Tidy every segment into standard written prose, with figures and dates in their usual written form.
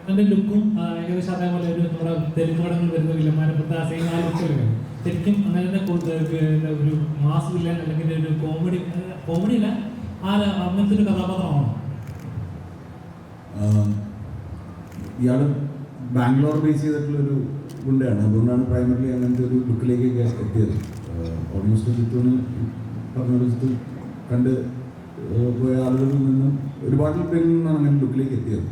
അതിൻ്റെ ലുക്കും ഏകദേശം അതേപോലെ ഒരു നമ്മുടെ തെലുങ്ക് പടങ്ങൾ വരുന്ന വില്ലന്മാരെ സെയിം ആ ലുക്കുകൾ ശരിക്കും അങ്ങനെ ഒരു മാസ് വില്ലൻ അല്ലെങ്കിൽ ഒരു കോമഡി അല്ല അങ്ങനത്തെ ഒരു കഥാപാത്രമാണോ? ഇയാൾ ബാംഗ്ലൂർ ബേസ് ചെയ്തിട്ടുള്ളൊരു ഗുണ്ടയാണ്, അതുകൊണ്ടാണ് പ്രൈമറിലി അങ്ങനത്തെ ഒരു ലുക്കിലേക്കൊക്കെ എത്തിയത്. ഓൾമോസ്റ്റ് ചുറ്റൂന്ന് പറഞ്ഞ ചുറ്റു കണ്ട് പോയ ആളുകളിൽ നിന്നും ഒരുപാട് പേരിൽ നിന്നാണ് അങ്ങനെ ലുക്കിലേക്ക് എത്തിയത്.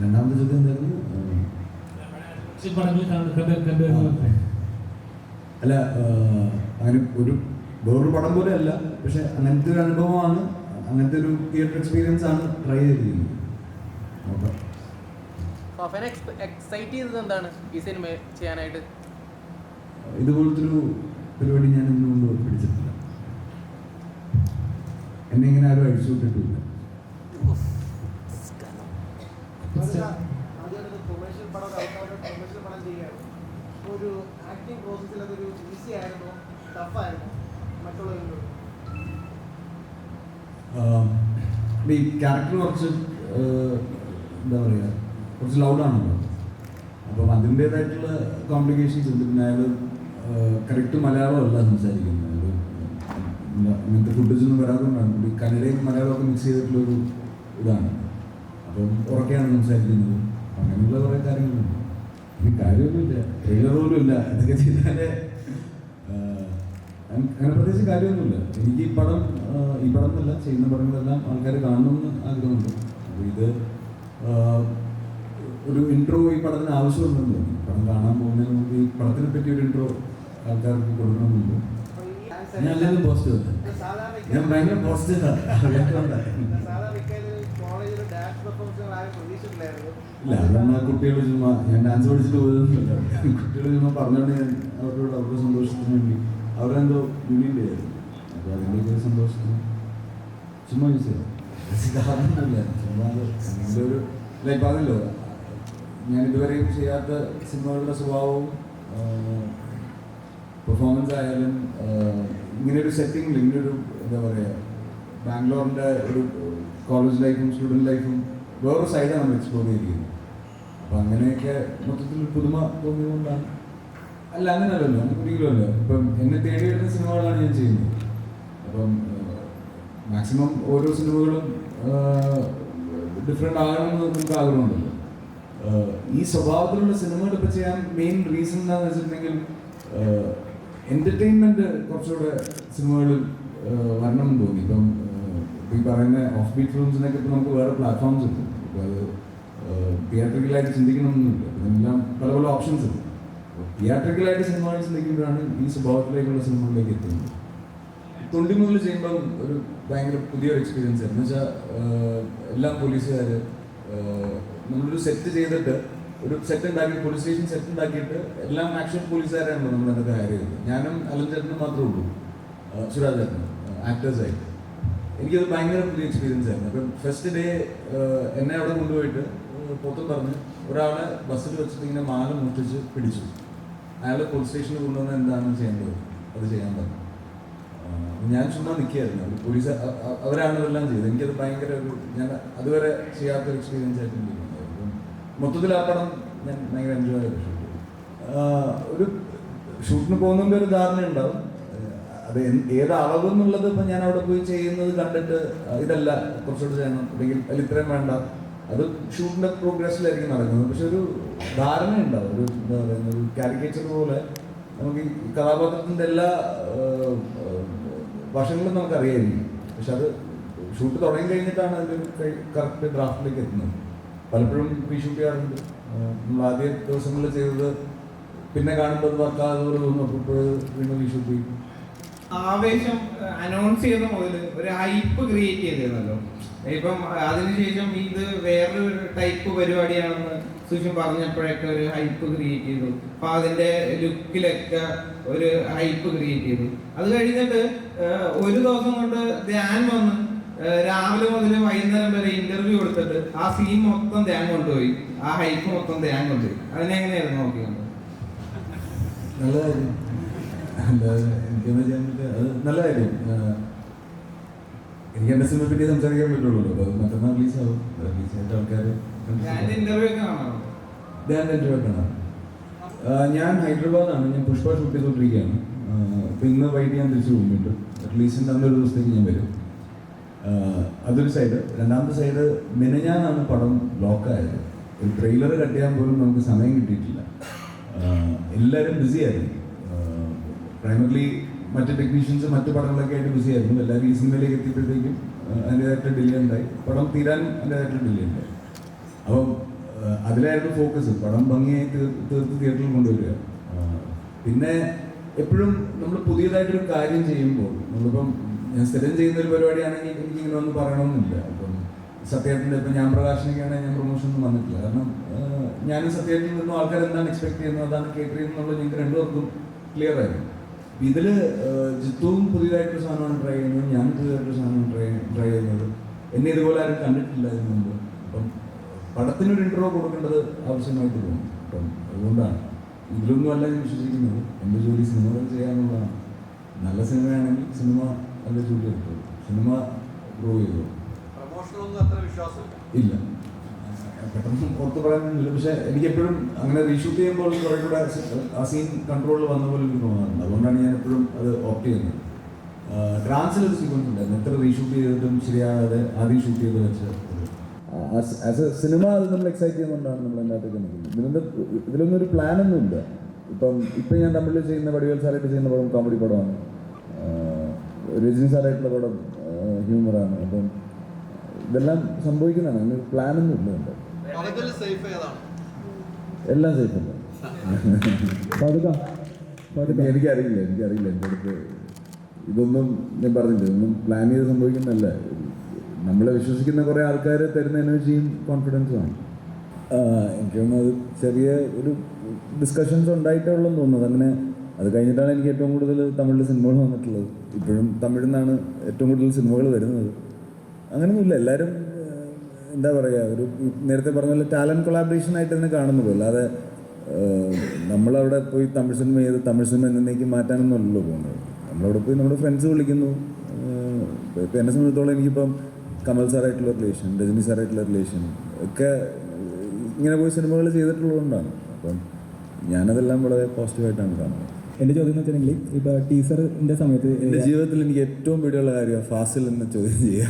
രണ്ടാമത്തെ ചോദ്യം എന്തായിരുന്നു? അല്ല, അങ്ങനെ വേറൊരു പടം പോലെ അല്ല, പക്ഷെ അങ്ങനത്തെ ഒരു അനുഭവമാണ്, അങ്ങനത്തെ ഒരു തിയേറ്റർ എക്സ്പീരിയൻസ് ആണ് ട്രൈ ചെയ്തിരിക്കുന്നത്. ഇതുപോലത്തെ ഒരു പരിപാടി ഞാൻ ഇന്നുകൊണ്ട് പിടിച്ചിട്ടില്ല. എന്നെ ഇങ്ങനെ ആരും അഴിച്ചു വിട്ടിട്ടില്ല. ഈ ക്യാരക്ടർ കുറച്ച് എന്താ പറയുക, കുറച്ച് ലൗഡാണല്ലോ, അപ്പം അതിൻ്റേതായിട്ടുള്ള കോംപ്ലിക്കേഷൻസ് ഉണ്ട്. പിന്നെ അയാൾ കറക്റ്റ് മലയാളം അല്ല സംസാരിക്കുന്നത്, അങ്ങനത്തെ ഫുഡേജൊന്നും വരാതുകൊണ്ടാണ് കന്നഡയും മലയാളമൊക്കെ മിക്സ് ചെയ്തിട്ടുള്ളൊരു ഇതാണ്. അപ്പം ഉറക്കെയാണ് സംസാരിക്കുന്നത്. അങ്ങനെയുള്ള കുറേ കാര്യങ്ങളുണ്ട്. ഈ കാര്യമൊന്നുമില്ല, ട്രെയിലർ പോലും ഇല്ല. ഇതൊക്കെ ചെയ്താലേ അങ്ങനെ പ്രത്യേകിച്ച് കാര്യമൊന്നുമില്ല. എനിക്ക് ഈ പടം എന്നല്ല, ചെയ്യുന്ന പടങ്ങളെല്ലാം ആൾക്കാർ കാണണമെന്ന് ആഗ്രഹമുണ്ട്. അപ്പോൾ ഇത് ഒരു ഇൻട്രോ ഈ പടത്തിന് ആവശ്യമുണ്ടെന്ന് തോന്നി. പടം കാണാൻ പോകുന്നതിന് മുമ്പ് ഈ പടത്തിനെ പറ്റി ഒരു ഇൻട്രോ ആൾക്കാർക്ക് കൊടുക്കണമെന്നുണ്ട്. ഞാൻ അല്ലെങ്കിൽ പോസിറ്റീവ് അല്ല, ഞാൻ ഭയങ്കര പോസിറ്റീവാണ്. ഇല്ല, അതെന്നാ കുട്ടികൾ ചുമ്മാ, ഞാൻ ഡാൻസ് പഠിച്ചിട്ട് പോയതൊന്നുമില്ല. കുട്ടികൾ ചുമ്മാ പറഞ്ഞുകൊണ്ട് ഞാൻ അവരുടെ സന്തോഷത്തിന് വേണ്ടി അവരെന്തോ യൂണിയൻ ആയിരുന്നു. അപ്പോൾ അതിൻ്റെ ഒരു സന്തോഷത്തിന് ചുമ്മാ യൂസ് ചെയ്യാം. കാരണമൊന്നുമില്ല, ചുമ്മാ അതിൻ്റെ ഒരു ലൈക്ക് പറഞ്ഞല്ലോ, ഞാൻ ഇതുവരെയും ചെയ്യാത്ത സിനിമകളുടെ സ്വഭാവവും പെർഫോമൻസ് ആയാലും ഇങ്ങനെയൊരു സെറ്റിങ്ങിൽ ഇങ്ങനൊരു എന്താ പറയുക, ബാംഗ്ലൂരിൻ്റെ ഒരു കോളേജ് ലൈഫും സ്റ്റുഡൻറ്റ് ലൈഫും വേറൊരു സൈഡാണ് നമ്മൾ എക്സ്പ്ലോർ ചെയ്തിരിക്കുന്നത്. അപ്പോൾ അങ്ങനെയൊക്കെ മൊത്തത്തിൽ പുതുമ തോന്നിയതുകൊണ്ടാണ്. അല്ല, അങ്ങനെയല്ലല്ലോ, അങ്ങനെ ഒരിക്കലും അല്ല. ഇപ്പം എന്നെ തേടി വരുന്ന സിനിമകളാണ് ഞാൻ ചെയ്യുന്നത്. അപ്പം മാക്സിമം ഓരോ സിനിമകളും ഡിഫറെൻ്റ് ആകണമെന്ന് നമുക്ക് ആഗ്രഹമുണ്ടല്ലോ. ഈ സ്വഭാവത്തിലുള്ള സിനിമകൾ ഇപ്പോൾ ചെയ്യാൻ മെയിൻ റീസൺ എന്താണെന്ന് വെച്ചിട്ടുണ്ടെങ്കിൽ എൻ്റർടൈൻമെൻറ്റ് കുറച്ചുകൂടെ സിനിമകളിൽ വരണമെന്ന് തോന്നി. ഇപ്പം ഈ പറയുന്ന ഓഫ് ബീറ്റ് ഫിലിംസിനൊക്കെ ഇപ്പോൾ നമുക്ക് വേറെ പ്ലാറ്റ്ഫോംസ് ഉണ്ട്. ഇപ്പോൾ അത് തിയേറ്ററിക്കലായിട്ട് ചിന്തിക്കണമെന്നൊന്നുമില്ല, ഇതിനെല്ലാം പല പല ഓപ്ഷൻസ് ഉണ്ട്. തിയേറ്ററിക്കലായിട്ട് സിനിമകൾ ചിന്തിക്കുമ്പോഴാണ് ഈ സ്വഭാവത്തിലേക്കുള്ള സിനിമകളിലേക്ക് എത്തുന്നത്. തൊണ്ടി മുതൽ ചെയ്യുമ്പം ഒരു ഭയങ്കര പുതിയൊരു എക്സ്പീരിയൻസ് ആയിരുന്നു. എന്ന് വെച്ചാൽ എല്ലാം പോലീസുകാർ നമ്മളൊരു സെറ്റ് ചെയ്തിട്ട്, ഒരു സെറ്റ് ഉണ്ടാക്കി, പോലീസ് സ്റ്റേഷൻ സെറ്റ് ഉണ്ടാക്കിയിട്ട് എല്ലാം ആക്ഷൻ പോലീസുകാരാണല്ലോ നമ്മൾ അതിനകത്ത് ഹയർ ചെയ്തത്. ഞാനും അലൻ ചേട്ടനും മാത്രമേ ഉള്ളൂ, സുരാജ് ചേട്ടനും ആക്ടേഴ്സായിട്ട്. എനിക്കത് ഭയങ്കര പുതിയ എക്സ്പീരിയൻസ് ആയിരുന്നു. അപ്പം ഫസ്റ്റ് ഡേ എന്നെ അവിടെ കൊണ്ടുപോയിട്ട് പുറത്തും പറഞ്ഞ് ഒരാളെ ബസ്സിൽ വെച്ചിട്ട് ഇങ്ങനെ മാല മുട്ടിച്ച് പിടിച്ചു. അയാൾ പോലീസ് സ്റ്റേഷനിൽ കൊണ്ടുവന്ന് എന്താണ് ചെയ്യേണ്ടത് അത് ചെയ്യാൻ പറഞ്ഞു. ഞാൻ ചുമ്മാ നിൽക്കുകയായിരുന്നു. പോലീസ് അവരാണ് ഇതെല്ലാം ചെയ്തത്. എനിക്കത് ഭയങ്കര ഒരു, ഞാൻ അതുവരെ ചെയ്യാത്തൊരു എക്സ്പീരിയൻസ് ആയിട്ട് എനിക്ക് തോന്നുന്നത്. മൊത്തത്തിൽ ആ പടം ഞാൻ ഭയങ്കര എൻജോയ് ചെയ്തു. ഒരു ഷൂട്ടിന് പോകുന്നതിൻ്റെ ഒരു ധാരണ ഉണ്ടാവും. അത് ഏത് അളവ് എന്നുള്ളത് ഇപ്പം ഞാൻ അവിടെ പോയി ചെയ്യുന്നത് കണ്ടിട്ട് ഇതല്ല കുറച്ചുകൂടെ ചെയ്യണം, അല്ലെങ്കിൽ അതിൽ ഇത്രയും വേണ്ട, അത് ഷൂട്ടിൻ്റെ പ്രോഗ്രസ്സിലായിരിക്കും നടക്കുന്നത്. പക്ഷെ ഒരു ധാരണ ഉണ്ടാവും, ഒരു എന്താ പറയുന്ന ഒരു കാരിക്കേച്ചർ പോലെ. നമുക്ക് ഈ കഥാപാത്രത്തിൻ്റെ എല്ലാ വശങ്ങളും നമുക്കറിയായിരിക്കും. പക്ഷെ അത് ഷൂട്ട് തുടങ്ങി കഴിഞ്ഞിട്ടാണ് അതിൻ്റെ കറക്റ്റ് ഡ്രാഫ്റ്റിലേക്ക് എത്തുന്നത്. പലപ്പോഴും റീഷൂട്ട് ചെയ്യാറുണ്ട്. നമ്മൾ ആദ്യ ദിവസങ്ങളിൽ ചെയ്തത് പിന്നെ കാണുമ്പോൾ അത് വർക്കാതെ തോന്നും. അപ്പോൾ വീണ്ടും റീഷൂട്ട് ചെയ്യും. ആവേശം അനൗൺസ് ചെയ്ത മുതൽ ഒരു ഹൈപ്പ് ക്രിയേറ്റ് ചെയ്തിരുന്നല്ലോ. ഇപ്പം അതിനുശേഷം ഇത് വേറൊരു ടൈപ്പ് പരിപാടിയാണെന്ന് സുഷിൻ പറഞ്ഞപ്പോഴൊക്കെ ഒരു ഹൈപ്പ് ക്രിയേറ്റ് ചെയ്തു. അപ്പൊ അതിന്റെ ലുക്കിലൊക്കെ ഒരു ഹൈപ്പ് ക്രിയേറ്റ് ചെയ്തു. അത് കഴിഞ്ഞിട്ട് ഒരു ദിവസം കൊണ്ട് ധ്യാൻ വന്ന് രാവിലെ മുതൽ വൈകുന്നേരം വരെ ഇന്റർവ്യൂ കൊടുത്തിട്ട് ആ സീൻ മൊത്തം ധ്യാൻ കൊണ്ടുപോയി, ആ ഹൈപ്പ് മൊത്തം ധ്യാൻ കൊണ്ടുപോയി. അതിനെങ്ങനെയായിരുന്നു നോക്കിയത്? നല്ല കാര്യം, എനിക്കെന്ന് ചെയ്യാൻ പറ്റുക അത് നല്ല കാര്യം. എനിക്ക് എൻ്റെ സിനിമയെ പറ്റി സംസാരിക്കാൻ പറ്റുള്ളൂ. അപ്പോൾ മറ്റന്നാൾ റിലീസാവും. റിലീസായിട്ട് ആൾക്കാർ ഇന്റർവ്യൂ ഒക്കെ കാണാറുണ്ട്. ഞാൻ ഹൈദരാബാദാണ്. ഞാൻ പുഷ്പ ഷൂട്ട് ചെയ്തുകൊണ്ടിരിക്കുകയാണ്. അപ്പോൾ ഇന്ന് വൈകിട്ട് ഞാൻ തിരിച്ചു പോകുന്നുണ്ട്. അറ്റ്ലീസ്റ്റ് അന്നൊരു ദിവസത്തേക്ക് ഞാൻ വരും. അതൊരു സൈഡ്. രണ്ടാമത്തെ സൈഡ്, മിനഞ്ഞാന്നാണ് പടം ലോക്കായത്. ഒരു ട്രെയിലർ കട്ട് ചെയ്യാൻ പോലും നമുക്ക് സമയം കിട്ടിയിട്ടില്ല. എല്ലാവരും ബിസി ആയിരുന്നു. പ്രൈമർലി മറ്റ് ടെക്നീഷ്യൻസ് മറ്റു പടങ്ങളൊക്കെ ആയിട്ട് ബിസി ആയിരുന്നു. എല്ലാവരും ഈ സിനിമയിലേക്ക് എത്തിയപ്പോഴത്തേക്കും അതിൻ്റെതായിട്ട് ഡിലേ ഉണ്ടായി. പടം തീരാൻ അതിൻ്റെതായിട്ട് ഡിലേ ഉണ്ടായി. അപ്പം അതിലായിരുന്നു ഫോക്കസ്. പടം ഭംഗിയായി തീർത്ത് തിയേറ്ററിൽ കൊണ്ടുവരിക. പിന്നെ എപ്പോഴും നമ്മൾ പുതിയതായിട്ടൊരു കാര്യം ചെയ്യുമ്പോൾ, നമ്മളിപ്പം ഞാൻ സ്ഥിരം ചെയ്യുന്ന ഒരു പരിപാടിയാണെങ്കിൽ എനിക്ക് ഇങ്ങനെ ഒന്നും പറയണമെന്നില്ല. അപ്പം സത്യേട്ടൻ്റെ ഇപ്പം ഞാൻ പ്രകാശനൊക്കെയാണെങ്കിൽ ഞാൻ പ്രൊമോഷൻ ഒന്നും വന്നിട്ടില്ല. കാരണം ഞാനും സത്യേട്ടനിൽ നിന്നും ആൾക്കാർ എന്താണ് എക്സ്പെക്ട് ചെയ്യുന്നത്, അതാണ് കേട്ടർ ചെയ്യുന്നുള്ളത് ഞങ്ങൾക്ക് രണ്ടുപേർക്കും ക്ലിയർ ആയിരുന്നു. ഇതിൽ ജിത്തുവും പുതിയതായിട്ടൊരു സാധനമാണ് ട്രൈ ചെയ്യുന്നത്, ഞാനും പുതിയതായിട്ടൊരു സാധനമാണ് ട്രൈ ചെയ്യുന്നത്. എന്നെ ഇതുപോലെ ആരും കണ്ടിട്ടില്ല ഇതിനു മുമ്പ്. അപ്പം പടത്തിനൊരു ഇൻട്രോ കൊടുക്കേണ്ടത് ആവശ്യമായിട്ട് തോന്നും. അപ്പം അതുകൊണ്ടാണ് ഇതിലൊന്നും അല്ല ഞാൻ വിശ്വസിക്കുന്നത്. എൻ്റെ ജോലി സിനിമകൾ ചെയ്യാനുള്ളതാണ്. നല്ല സിനിമയാണെങ്കിൽ സിനിമ നല്ല ജോലി എടുത്തോളൂ, സിനിമ പ്രൂവ് ചെയ്തോളൂ. ഇല്ല, പെട്ടെന്ന് പുറത്ത് പറയാനൊന്നുമില്ല. പക്ഷേ എനിക്കെപ്പോഴും അങ്ങനെ റീഷൂട്ട് ചെയ്യുമ്പോൾ കുറേ കൂടെ ആ സീൻ കൺട്രോളിൽ വന്ന പോലെ എനിക്ക് തോന്നാറുണ്ട്. അതുകൊണ്ടാണ് ഞാൻ എപ്പോഴും അത് ഓപ്റ്റ് ചെയ്യുന്നത്. ട്രാൻസിലൊരു സീക്വൻസ് ഉണ്ടായിരുന്നു. എത്ര റീഷൂട്ട് ചെയ്തിട്ടും ശരിയാകാതെ ആദ്യം ഷൂട്ട് ചെയ്ത് വെച്ച് ആസ് എ സിനിമ അത് നമ്മൾ എക്സൈറ്റ് ചെയ്യുന്നതുകൊണ്ടാണ് നമ്മൾ അതിനകത്തേക്ക് നിൽക്കുന്നത്. ഇതിലൊന്നും ഒരു പ്ലാനൊന്നും ഇല്ല. ഇപ്പം ഞാൻ തമിഴിൽ ചെയ്യുന്ന വടിവേൽ സാറായിട്ട് ചെയ്യുന്ന പടം കോമഡി പടമാണ്. രജനി സാറായിട്ടുള്ള പടം ഹ്യൂമറാണ്. അപ്പം ഇതെല്ലാം സംഭവിക്കുന്നതാണ്. അങ്ങനെ പ്ലാനൊന്നും ഇല്ല. എല്ലാം സേഫല്ല. എനിക്കറിയില്ല എൻ്റെ അടുത്ത് ഇതൊന്നും ഞാൻ പറഞ്ഞില്ല. ഇതൊന്നും പ്ലാൻ ചെയ്ത് സംഭവിക്കുന്നതല്ല. നമ്മളെ വിശ്വസിക്കുന്ന കുറേ ആൾക്കാർ തരുന്ന എനർജിയും കോൺഫിഡൻസുമാണ്. എനിക്ക് തോന്നുന്നു അത് ചെറിയ ഒരു ഡിസ്കഷൻസ് ഉണ്ടായിട്ടുള്ളതെന്ന് തോന്നുന്നത്. അങ്ങനെ അത് കഴിഞ്ഞിട്ടാണ് എനിക്ക് ഏറ്റവും കൂടുതൽ തമിഴിൽ സിനിമകൾ വന്നിട്ടുള്ളത്. ഇപ്പോഴും തമിഴിൽ നിന്നാണ് ഏറ്റവും കൂടുതൽ സിനിമകൾ വരുന്നത്. അങ്ങനെയൊന്നുമില്ല. എല്ലാവരും എന്താ പറയുക, ഒരു നേരത്തെ പറഞ്ഞ പോലെ ടാലൻറ്റ് കൊളാബറേഷനായിട്ട് തന്നെ കാണുന്നുള്ളൂ. അല്ലാതെ നമ്മളവിടെ പോയി തമിഴ് സിനിമ ചെയ്ത് തമിഴ് സിനിമ എന്നേക്ക് മാറ്റാനൊന്നുമല്ലല്ലോ പോകുന്നത്. നമ്മളവിടെ പോയി നമ്മുടെ ഫ്രണ്ട്സ് വിളിക്കുന്നു. ഇപ്പം എന്നെ സംബന്ധിച്ചിടത്തോളം എനിക്കിപ്പം കമൽ സാറായിട്ടുള്ള റിലേഷൻ, രജനി സാറായിട്ടുള്ള റിലേഷൻ ഒക്കെ ഇങ്ങനെ പോയി സിനിമകൾ ചെയ്തിട്ടുള്ളതുകൊണ്ടാണ്. അപ്പം ഞാനതെല്ലാം വളരെ പോസിറ്റീവായിട്ടാണ് കാണുന്നത്. എൻ്റെ ചോദ്യം എന്ന് വെച്ചിട്ടുണ്ടെങ്കിൽ ഇപ്പോൾ ടീസറിൻ്റെ സമയത്ത് എൻ്റെ ജീവിതത്തിൽ എനിക്ക് ഏറ്റവും പേടിയുള്ള കാര്യമാണ് ഫാസിൽ എന്ന ചോദ്യം ചെയ്യുക.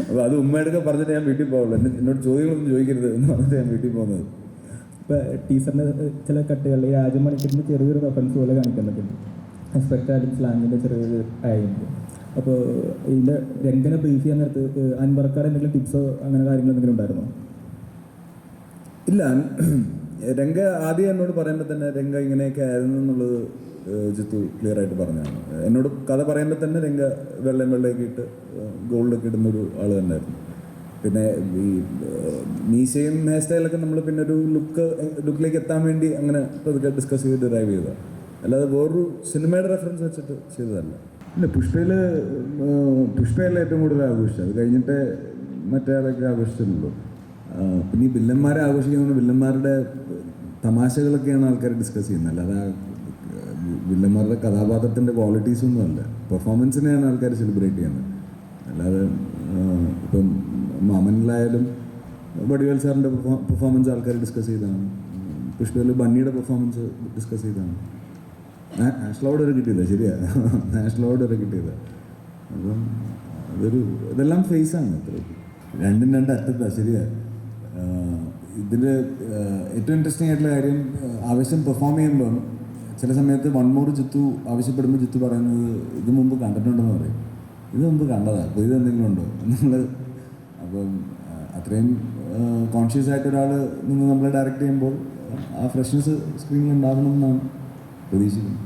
അപ്പോൾ അത് ഉമ്മയോടൊക്കെ പറഞ്ഞിട്ട് ഞാൻ വീട്ടിൽ പോകുള്ളൂ. എന്നോട് ചോദ്യങ്ങളൊന്നും ചോദിക്കരുത് എന്ന് പറഞ്ഞിട്ട് ഞാൻ വീട്ടിൽ പോകുന്നത്. ഇപ്പോൾ ടീച്ചറിൻ്റെ ചില കട്ടുകളിൽ രാജമണിക്കൂറിൻ്റെ ചെറിയൊരു റെഫറൻസ് പോലെ കാണിക്കാൻ പറ്റും. എക്സ്പെക്ട് ആയാലും സ്ലാങ്ങിൻ്റെ ചെറിയൊരു ആയിരുന്നു. അപ്പോൾ ഇതിൻ്റെ രംഗനെ ബ്രീഫ് ചെയ്യാൻ നേരത്ത് അൻവർക്കാർ എന്തെങ്കിലും ടിപ്സോ അങ്ങനെ കാര്യങ്ങൾ എന്തെങ്കിലും ഉണ്ടായിരുന്നോ? ഇല്ല, രംഗ ആദ്യം എന്നോട് പറയുമ്പോൾ തന്നെ രംഗ ഇങ്ങനെയൊക്കെ ആയിരുന്നു എന്നുള്ളത് ജിത്തു ക്ലിയർ ആയിട്ട് പറഞ്ഞതാണ്. എന്നോട് കഥ പറയുമ്പോൾ തന്നെ രംഗ വെള്ളയൊക്കെ ഇട്ട് ഗോൾഡൊക്കെ ഇടുന്നൊരു ആൾ തന്നെയായിരുന്നു. പിന്നെ ഈ മീശയും ഹെയർ സ്റ്റൈലൊക്കെ നമ്മൾ പിന്നെ ഒരു ലുക്കിലേക്ക് എത്താൻ വേണ്ടി അങ്ങനെ ഇതൊക്കെ ഡിസ്കസ് ചെയ്ത് ഡ്രൈവ് ചെയ്തതാണ്. അല്ലാതെ വേറൊരു സിനിമയുടെ റെഫറൻസ് വെച്ചിട്ട് ചെയ്തതല്ല. ഇല്ല, പുഷ്പയല്ല ഏറ്റവും കൂടുതൽ ആഘോഷിച്ചത്. അത് കഴിഞ്ഞിട്ട് മറ്റേ ആളൊക്കെ ആഘോഷിച്ചിട്ടുള്ളൂ. പിന്നെ ഈ വില്ലന്മാരെ ആഘോഷിക്കുന്നത് വില്ലന്മാരുടെ തമാശകളൊക്കെയാണ് ആൾക്കാർ ഡിസ്കസ് ചെയ്യുന്നത്. അല്ലാതെ വില്ലന്മാരുടെ കഥാപാത്രത്തിൻ്റെ ക്വാളിറ്റീസൊന്നും അല്ല, പെർഫോമൻസിനെയാണ് ആൾക്കാർ സെലിബ്രേറ്റ് ചെയ്യുന്നത്. അല്ലാതെ ഇപ്പം മാമനിലായാലും വടിവേൽ സാറിൻ്റെ പെർഫോമൻസ് ആൾക്കാർ ഡിസ്കസ് ചെയ്തതാണ്. പുഷ്പയിൽ ബണ്ണിയുടെ പെർഫോമൻസ് ഡിസ്കസ് ചെയ്തതാണ്. നാഷണൽ അവാർഡ് വരെ കിട്ടിയില്ല. ശരിയാണ്, നാഷണൽ അവാർഡ് വരെ കിട്ടിയത്. അപ്പം ഇതെല്ലാം ഫേസാണ്. അത്രയ്ക്ക് രണ്ടും അറ്റത്താണ്. ശരിയാണ്. ഇതിൽ ഏറ്റവും ഇൻട്രസ്റ്റിംഗ് ആയിട്ടുള്ള കാര്യം, ആവശ്യം പെർഫോം ചെയ്യുമ്പോൾ ചില സമയത്ത് വൺ മോർ ജിത്തു ആവശ്യപ്പെടുമ്പോൾ ജിത്തു പറയുന്നത് ഇത് മുമ്പ് കണ്ടിട്ടുണ്ടെന്ന് പറയും. ഇത് മുമ്പ് കണ്ടതാണ്, അപ്പോൾ ഇത് എന്തെങ്കിലും ഉണ്ടോ നമ്മൾ. അപ്പം അത്രയും കോൺഷ്യസ് ആയിട്ട് ഒരാൾ നിന്ന് നമ്മളെ ഡയറക്റ്റ് ചെയ്യുമ്പോൾ ആ ഫ്രഷ്നെസ് സ്ക്രീനിൽ ഉണ്ടാകണം എന്നാണ് പ്രതീക്ഷിക്കുന്നത്.